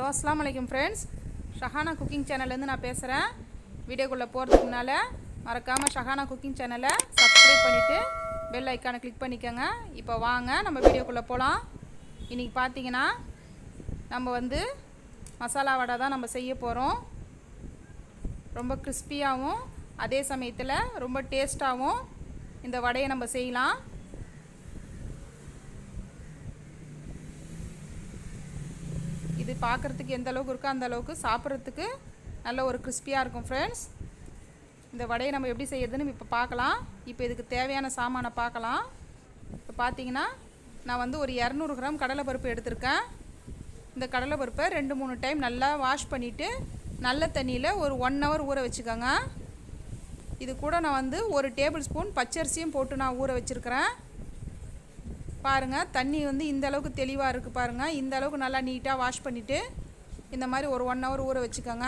Hello அஸ்ஸலாமு அலைக்கும் friends. Shahana cooking சேனல்லேருந்து நான் பேசுகிறேன். வீடியோக்குள்ளே போகிறதுக்கு முன்னால் மறக்காமல் ஷஹானா குக்கிங் சேனலை சப்ஸ்கிரைப் பண்ணிவிட்டு பெல் ஐக்கானை கிளிக் பண்ணிக்கோங்க. இப்போ வாங்க நம்ம வீடியோக்குள்ளே போகலாம். இன்றைக்கி பார்த்தீங்கன்னா நம்ம மசாலா வடை தான் நம்ம செய்ய போகிறோம். ரொம்ப கிறிஸ்பியாகவும் அதே சமயத்தில் ரொம்ப டேஸ்ட்டாகவும் இந்த வடையை நம்ம செய்யலாம். இது பார்க்குறதுக்கு எந்த அளவுக்கு இருக்கோ அந்த அளவுக்கு சாப்பிட்றதுக்கு நல்ல ஒரு கிறிஸ்பியாக இருக்கும் ஃப்ரெண்ட்ஸ். இந்த வடையை நம்ம எப்படி செய்யறதுன்னு இப்போ பார்க்கலாம். இப்போ இதுக்கு தேவையான சாமானை பார்க்கலாம். இப்போ பார்த்தீங்கன்னா நான் ஒரு 200 கிராம் கடலைப்பருப்பு எடுத்திருக்கேன். இந்த கடலைப்பருப்பை 2-3 டைம் நல்லா வாஷ் பண்ணிவிட்டு நல்ல தண்ணியில் ஒரு 1 ஹவர் ஊற வச்சுக்கோங்க. இது கூட நான் 1 டேபிள் ஸ்பூன் பச்சரிசியும் போட்டு நான் ஊற வச்சுருக்கிறேன். பாருங்கள், தண்ணி இந்த அளவுக்கு தெளிவாக இருக்குது பாருங்கள். இந்த அளவுக்கு நல்லா நீட்டாக வாஷ் பண்ணிவிட்டு இந்த மாதிரி ஒரு 1 ஹவர் ஊற வச்சுக்கோங்க.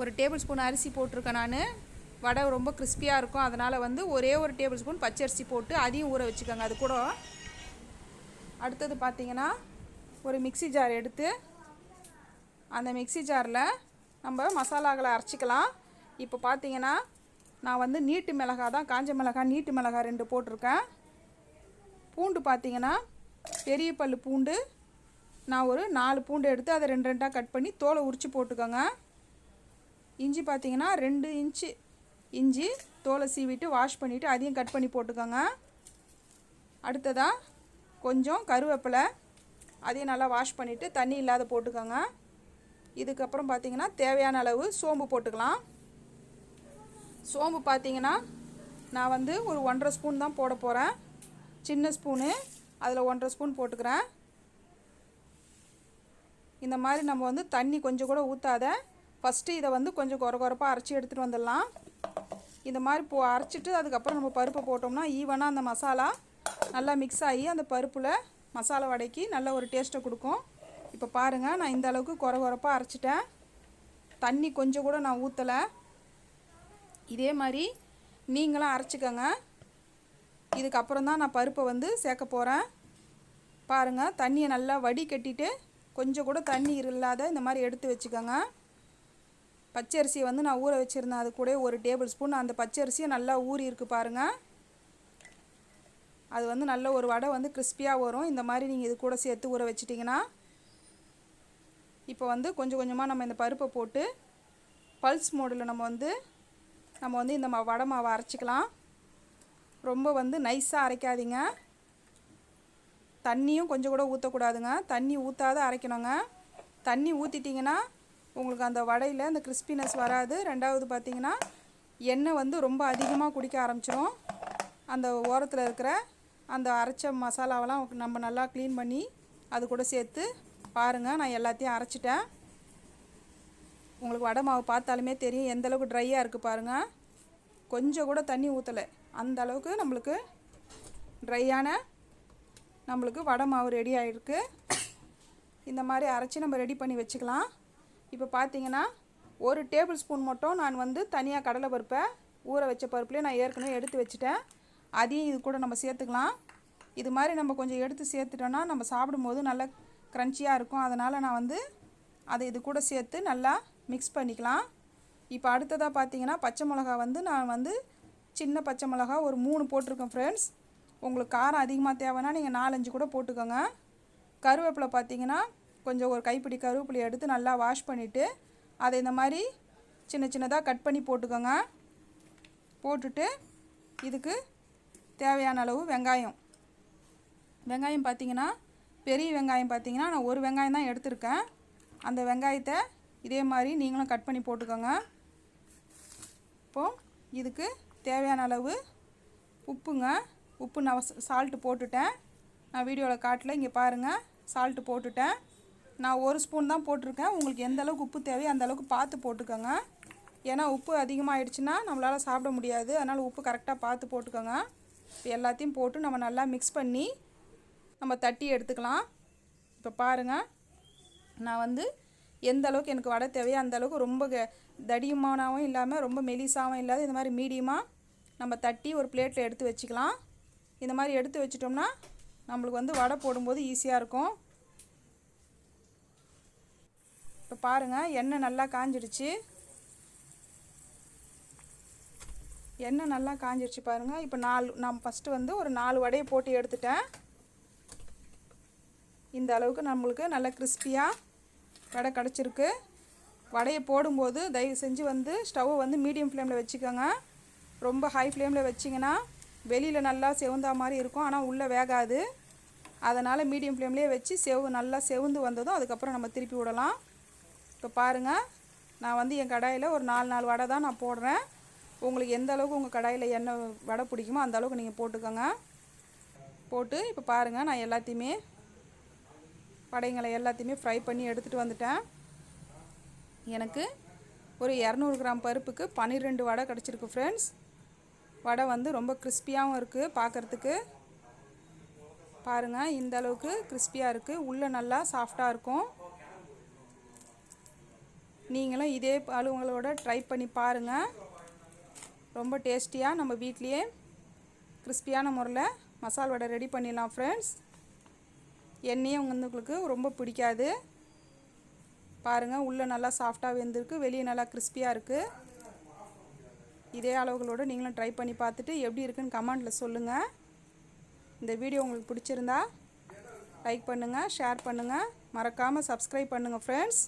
1 டேபிள் ஸ்பூன் அரிசி போட்டிருக்கேன் நான். வடை ரொம்ப கிறிஸ்பியாக இருக்கும், அதனால் ஒரே 1 டேபிள் ஸ்பூன் பச்சரிசி போட்டு அதையும் ஊற வச்சுக்கோங்க. அது கூட அடுத்தது பார்த்திங்கன்னா ஒரு மிக்ஸி ஜார் எடுத்து அந்த மிக்ஸி ஜாரில் நம்ம மசாலாக்களை அரைச்சிக்கலாம். இப்போ பார்த்திங்கன்னா நான் நீட்டு மிளகாய் தான், காஞ்ச மிளகாய் நீட்டு மிளகாய் 2 போட்டிருக்கேன். பூண்டு பார்த்திங்கன்னா பெரிய பல் பூண்டு நான் ஒரு 4 பூண்டு எடுத்து அதை 2 கட் பண்ணி தோலை உரித்து போட்டுக்கோங்க. இஞ்சி பார்த்திங்கன்னா 2 இன்ச்சு இஞ்சி தோலை சீவிட்டு வாஷ் பண்ணிவிட்டு அதையும் கட் பண்ணி போட்டுக்கோங்க. அடுத்ததாக கொஞ்சம் கருவேப்பிலை, அதையும் நல்லா வாஷ் பண்ணிவிட்டு தண்ணி இல்லாத போட்டுக்கோங்க. இதுக்கப்புறம் பார்த்திங்கன்னா தேவையான அளவு சோம்பு போட்டுக்கலாம். சோம்பு பார்த்திங்கன்னா நான் ஒரு 1.5 ஸ்பூன் தான் போட போகிறேன். சின்ன ஸ்பூனு, அதில் 1.5 ஸ்பூன் போட்டுக்கிறேன். இந்த மாதிரி நம்ம தண்ணி கொஞ்சம் கூட ஊற்றாத ஃபஸ்ட்டு இதை கொஞ்சம் கொரப்பாக அரைச்சி எடுத்துகிட்டு வந்துடலாம். இந்த மாதிரி அரைச்சிட்டு அதுக்கப்புறம் நம்ம பருப்பை போட்டோம்னா ஈவனாக அந்த மசாலா நல்லா மிக்ஸ் ஆகி அந்த பருப்பில் மசாலா வடைக்கு நல்ல ஒரு டேஸ்ட்டை கொடுக்கும். இப்போ பாருங்கள், நான் இந்த அளவுக்கு கொரப்பாக அரைச்சிட்டேன். தண்ணி கொஞ்சம் கூட நான் ஊற்றலை. இதே மாதிரி நீங்களும் அரைச்சிக்கோங்க. இதுக்கப்புறம் தான் நான் பருப்பை சேர்க்க போகிறேன். பாருங்கள், தண்ணியை நல்லா வடிகட்டிட்டு கொஞ்சம் கூட தண்ணி இல்லாத இந்த மாதிரி எடுத்து வச்சுக்கோங்க. பச்சரிசியை நான் ஊற வச்சுருந்தேன். அது கூட 1 டேபிள் ஸ்பூன் அந்த பச்சரிசியை நல்லா ஊறி இருக்குது பாருங்கள். அது நல்ல ஒரு வடை கிறிஸ்பியாக வரும். இந்த மாதிரி நீங்கள் இது கூட சேர்த்து ஊற வச்சிட்டிங்கன்னா இப்போ கொஞ்சம் கொஞ்சமாக நம்ம இந்த பருப்பை போட்டு பல்ஸ் மோடில் நம்ம இந்த வடை மாவை அரைச்சிக்கலாம். ரொம்ப நைஸாக அரைக்காதீங்க. தண்ணியும் கொஞ்சம் கூட ஊற்றக்கூடாதுங்க. தண்ணி ஊற்றாத அரைக்கணுங்க. தண்ணி ஊற்றிட்டிங்கன்னா உங்களுக்கு அந்த வடையில் அந்த கிறிஸ்பினஸ் வராது. ரெண்டாவது பார்த்திங்கன்னா எண்ணெய் ரொம்ப அதிகமாக குடிக்க ஆரம்பிச்சிடும். அந்த ஓரத்தில் இருக்கிற அந்த அரைச்ச மசாலாவெல்லாம் நம்ம நல்லா க்ளீன் பண்ணி அது கூட சேர்த்து பாருங்கள். நான் எல்லாத்தையும் அரைச்சிட்டேன். உங்களுக்கு வடை மாவு பார்த்தாலுமே தெரியும் எந்தளவுக்கு ட்ரையாக இருக்குது பாருங்கள். கொஞ்சம் கூட தண்ணி ஊற்றலை. அந்த அளவுக்கு நம்மளுக்கு ட்ரையான வடை மாவு ரெடி ஆகிருக்கு. இந்த மாதிரி அரைச்சி நம்ம ரெடி பண்ணி வச்சுக்கலாம். இப்போ பார்த்திங்கன்னா 1 டேபிள் ஸ்பூன் மட்டும் நான் தனியாக கடலை பருப்பை ஊற வச்ச பருப்புலேயே நான் ஏற்கனவே எடுத்து வச்சுட்டேன். அதையும் இது கூட நம்ம சேர்த்துக்கலாம். இது மாதிரி நம்ம கொஞ்சம் எடுத்து சேர்த்துட்டோன்னா நம்ம சாப்பிடும்போது நல்லா க்ரன்ச்சியாக இருக்கும். அதனால் நான் அதை இது கூட சேர்த்து நல்லா மிக்ஸ் பண்ணிக்கலாம். இப்போ அடுத்ததாக பார்த்திங்கன்னா பச்சை மிளகா நான் சின்ன பச்சை மிளகா ஒரு 3 போட்டிருக்கேன் ஃப்ரெண்ட்ஸ். உங்களுக்கு காரம் அதிகமாக தேவைன்னா நீங்கள் 4-5 கூட போட்டுக்கோங்க. கருவேப்பிலை பார்த்திங்கன்னா கொஞ்சம் ஒரு கைப்பிடி கருவேப்பிலை எடுத்து நல்லா வாஷ் பண்ணிவிட்டு அதை இந்த மாதிரி சின்ன சின்னதாக கட் பண்ணி போட்டுக்கோங்க. போட்டுட்டு இதுக்கு தேவையான அளவு வெங்காயம் பார்த்திங்கன்னா பெரிய வெங்காயம் பார்த்திங்கன்னா நான் 1 வெங்காயம் தான் எடுத்திருக்கேன். அந்த வெங்காயத்தை இதே மாதிரி நீங்களும் கட் பண்ணி போட்டுக்கோங்க. இப்போது இதுக்கு தேவையான அளவு உப்பு நான் சால்ட்டு போட்டுட்டேன். நான் வீடியோவில் காட்டல, இங்கே பாருங்கள் சால்ட்டு போட்டுட்டேன். நான் 1 ஸ்பூன் தான் போட்டிருக்கேன். உங்களுக்கு எந்த அளவுக்கு உப்பு தேவையோ அந்த அளவுக்கு பார்த்து போட்டுக்கோங்க. ஏன்னா உப்பு அதிகமாகிடுச்சுன்னா நம்மளால் சாப்பிட முடியாது. அதனால் உப்பு கரெக்டாக பார்த்து போட்டுக்கோங்க. இப்போ எல்லாத்தையும் போட்டு நம்ம நல்லா மிக்ஸ் பண்ணி நம்ம தட்டி எடுத்துக்கலாம். இப்போ பாருங்கள், நான் எந்த அளவுக்கு எனக்கு வடை தேவையோ அந்த அளவுக்கு ரொம்ப தடியமானவும் இல்லாமல் ரொம்ப மெலிசாகவும் இல்லாத இந்த மாதிரி மீடியமாக நம்ம தட்டி ஒரு பிளேட்டில் எடுத்து வச்சுக்கலாம். இந்த மாதிரி எடுத்து வச்சிட்டோம்னா நம்மளுக்கு வடை போடும்போது ஈஸியாக இருக்கும். இப்போ பாருங்கள் எண்ணெய் நல்லா காஞ்சிடுச்சு. எண்ணெய் நல்லா காஞ்சிடுச்சு பாருங்கள். இப்போ நான் ஃபஸ்ட்டு வந்து ஒரு 4 வடையை போட்டு எடுத்துட்டேன். இந்த அளவுக்கு நம்மளுக்கு நல்லா கிறிஸ்பியாக வடை கிடச்சிருக்கு. வடையை போடும்போது தயவு செஞ்சு வந்து ஸ்டவ்வை வந்து மீடியம் ஃப்ளேமில் வச்சுக்கோங்க. ரொம்ப ஹை ஃப்ளேமில் வச்சிங்கன்னா வெளியில் நல்லா செவந்தா மாதிரி இருக்கும், ஆனால் உள்ளே வேகாது. அதனால் மீடியம் ஃப்ளேம்லேயே வச்சு நல்லா செவந்து வந்ததும் அதுக்கப்புறம் நம்ம திருப்பி விடலாம். இப்போ பாருங்கள், நான் வந்து என் கடாயில் ஒரு 4 வடை தான் நான் போடுறேன். உங்களுக்கு எந்த அளவுக்கு உங்கள் கடாயில் எண்ணெய் வடை பிடிக்குமோ அந்த அளவுக்கு நீங்கள் போட்டுக்கோங்க. போட்டு இப்போ பாருங்கள், நான் வடைங்களை எல்லாத்தையுமே ஃப்ரை பண்ணி எடுத்துகிட்டு வந்துட்டேன். எனக்கு ஒரு 200 கிராம் பருப்புக்கு 12 வடை கிடச்சிருக்கு ஃப்ரெண்ட்ஸ். வடை வந்து ரொம்ப கிறிஸ்பியாகவும் இருக்குது பார்க்குறதுக்கு. பாருங்கள், இந்த அளவுக்கு கிறிஸ்பியாக இருக்குது. உள்ளே நல்லா சாஃப்டாக இருக்கும். நீங்களும் இதே அளவுங்களோட ட்ரை பண்ணி பாருங்கள். ரொம்ப டேஸ்டியாக நம்ம வீட்லேயே கிறிஸ்பியான முறையில் மசால் வடை ரெடி பண்ணிடலாம் ஃப்ரெண்ட்ஸ். எண்ணெயும் உங்களுக்கு ரொம்ப பிடிக்காது. பாருங்கள், உள்ளே நல்லா சாஃப்டாக வெந்திருக்கு, வெளியே நல்லா கிறிஸ்பியாக இருக்குது. இதே அளவுகளோடு நீங்களும் ட்ரை பண்ணி பார்த்துட்டு எப்படி இருக்குன்னு கமெண்ட்டில் சொல்லுங்கள். இந்த வீடியோ உங்களுக்கு பிடிச்சிருந்தா லைக் பண்ணுங்கள், ஷேர் பண்ணுங்கள், மறக்காமல் சப்ஸ்கிரைப் பண்ணுங்கள் ஃப்ரெண்ட்ஸ்.